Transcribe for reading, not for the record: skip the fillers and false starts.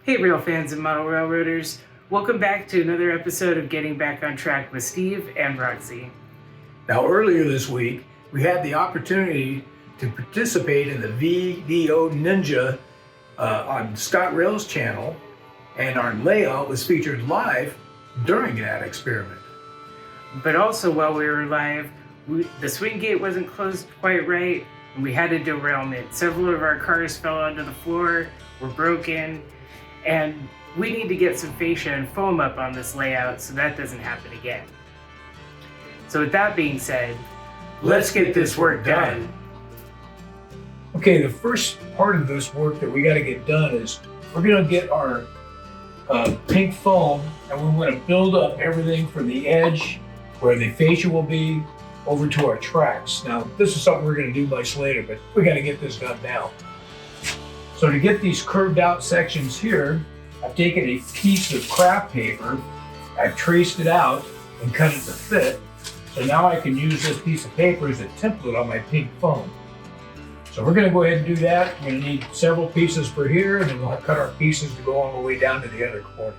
Hey, rail fans and model railroaders. Welcome back to another episode of Getting Back on Track with Steve and Roxy. Now, earlier this week, we had the opportunity to participate in the VDO Ninja on Scott Rail's channel, and our layout was featured live during that experiment. But also while we were live, the swing gate wasn't closed quite right, and we had a derailment. Several of our cars fell onto the floor, were broken, and we need to get some fascia and foam up on this layout so that doesn't happen again. So with that being said, let's get this work done. Okay, the first part of this work that we got to get done is we're going to get our pink foam, and we're going to build up everything from the edge where the fascia will be over to our tracks. Now, this is something we're going to do much later, but we got to get this done now. So to get these curved out sections here, I've taken a piece of craft paper, I've traced it out and cut it to fit. So now I can use this piece of paper as a template on my pink foam. So we're going to go ahead and do that. We're going to need several pieces for here, and then we'll cut our pieces to go all the way down to the other corner.